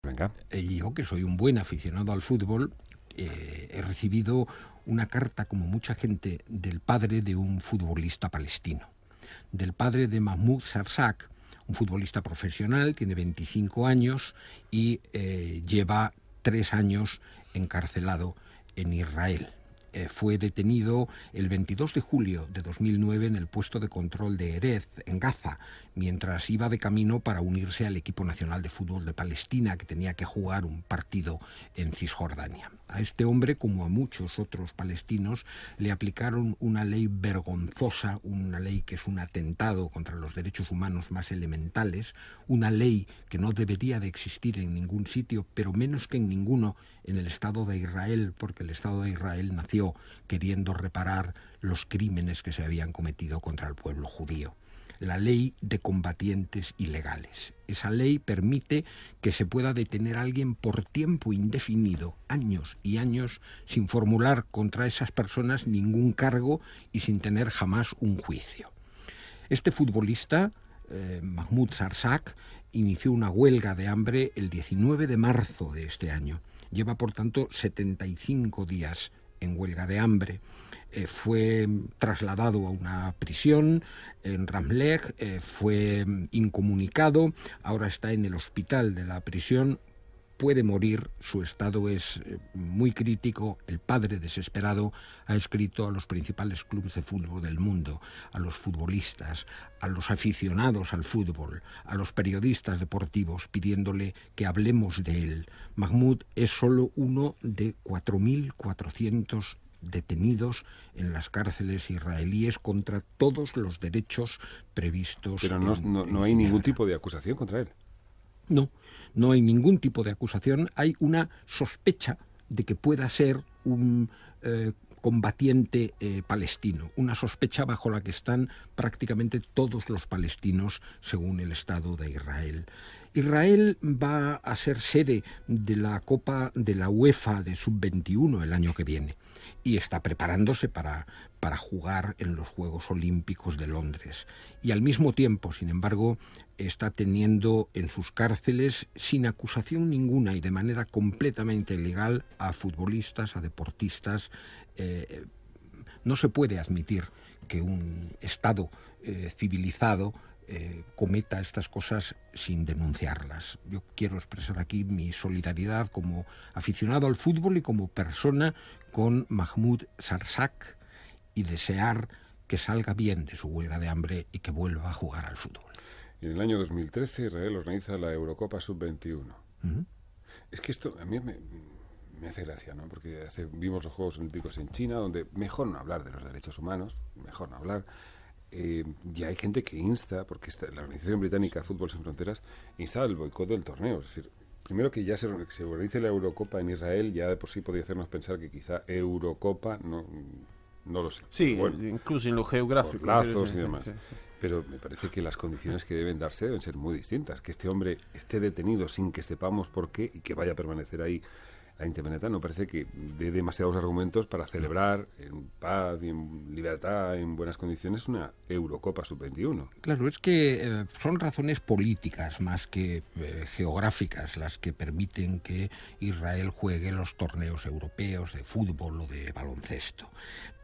Venga. Yo, que soy un buen aficionado al fútbol, he recibido una carta, como mucha gente, del padre de un futbolista palestino, del padre de Mahmoud Sarsak, un futbolista profesional, tiene 25 años y lleva 3 años encarcelado en Israel. Fue detenido el 22 de julio de 2009 en el puesto de control de Erez, en Gaza, mientras iba de camino para unirse al equipo nacional de fútbol de Palestina, que tenía que jugar un partido en Cisjordania. A este hombre, como a muchos otros palestinos, le aplicaron una ley vergonzosa, una ley que es un atentado contra los derechos humanos más elementales, una ley que no debería de existir en ningún sitio, pero menos que en ninguno en el Estado de Israel, porque el Estado de Israel nació queriendo reparar los crímenes que se habían cometido contra el pueblo judío. La ley de combatientes ilegales. Esa ley permite que se pueda detener a alguien por tiempo indefinido, años y años, sin formular contra esas personas ningún cargo y sin tener jamás un juicio. Este futbolista, Mahmoud Sarsak, inició una huelga de hambre el 19 de marzo de este año. Lleva, por tanto, 75 días en huelga de hambre. Fue trasladado a una prisión en Ramleh, fue incomunicado, ahora está en el hospital de la prisión, puede morir, su estado es muy crítico. El padre, desesperado, ha escrito a los principales clubes de fútbol del mundo, a los futbolistas, a los aficionados al fútbol, a los periodistas deportivos, pidiéndole que hablemos de él. Mahmoud es solo uno de 4.400 detenidos en las cárceles israelíes contra todos los derechos previstos. Pero no hay ningún tipo de acusación contra él. No hay ningún tipo de acusación. Hay una sospecha de que pueda ser un combatiente palestino, una sospecha bajo la que están prácticamente todos los palestinos, según el Estado de Israel. Israel va a ser sede de la Copa de la UEFA de Sub-21 el año que viene y está preparándose para jugar en los Juegos Olímpicos de Londres. Y al mismo tiempo, sin embargo, está teniendo en sus cárceles, sin acusación ninguna y de manera completamente ilegal, a futbolistas, a deportistas. No se puede admitir que un Estado civilizado cometa estas cosas sin denunciarlas. Yo quiero expresar aquí mi solidaridad como aficionado al fútbol y como persona con Mahmoud Sarsak y desear que salga bien de su huelga de hambre y que vuelva a jugar al fútbol. En el año 2013 Israel organiza la Eurocopa Sub-21. Uh-huh. Es que esto a mí me hace gracia, ¿no? Porque vimos los Juegos Olímpicos en China, donde mejor no hablar de los derechos humanos, mejor no hablar. Y hay gente que insta, porque la Organización Británica Fútbol Sin Fronteras insta el boicot del torneo. Es decir, primero que ya se organice la Eurocopa en Israel, ya de por sí podría hacernos pensar que quizá Eurocopa no lo sé. Sí, bueno, incluso en lo geográfico. Lazos y sí, demás. sí. Pero me parece que las condiciones que deben darse deben ser muy distintas. Que este hombre esté detenido sin que sepamos por qué y que vaya a permanecer ahí la independencia, no parece que dé demasiados argumentos para celebrar en paz y en libertad, en buenas condiciones, una Eurocopa Sub-21. Claro, es que son razones políticas más que geográficas las que permiten que Israel juegue los torneos europeos de fútbol o de baloncesto.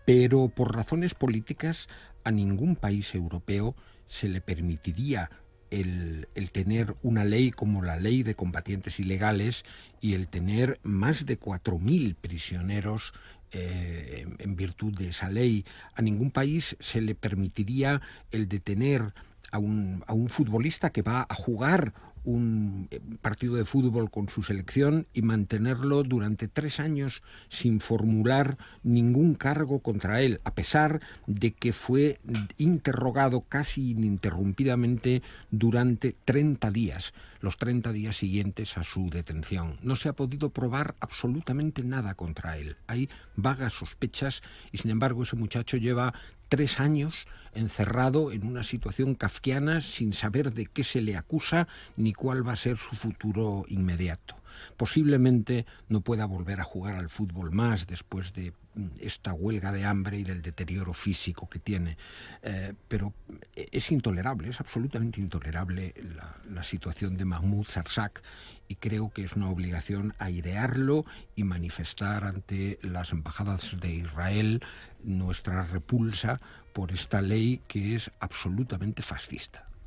Pero por razones políticas a ningún país europeo se le permitiría el tener una ley como la ley de combatientes ilegales y el tener más de 4.000 prisioneros en virtud de esa ley. A ningún país se le permitiría el detener a un futbolista que va a jugar un partido de fútbol con su selección y mantenerlo durante 3 años sin formular ningún cargo contra él, a pesar de que fue interrogado casi ininterrumpidamente durante 30 días, los 30 días siguientes a su detención. No se ha podido probar absolutamente nada contra él. Hay vagas sospechas y, sin embargo, ese muchacho lleva 3 años encerrado en una situación kafkiana sin saber de qué se le acusa ni cuál va a ser su futuro inmediato. Posiblemente no pueda volver a jugar al fútbol más después de esta huelga de hambre y del deterioro físico que tiene, pero es intolerable, es absolutamente intolerable la situación de Mahmoud Sarsak, y creo que es una obligación airearlo y manifestar ante las embajadas de Israel nuestra repulsa por esta ley que es absolutamente fascista.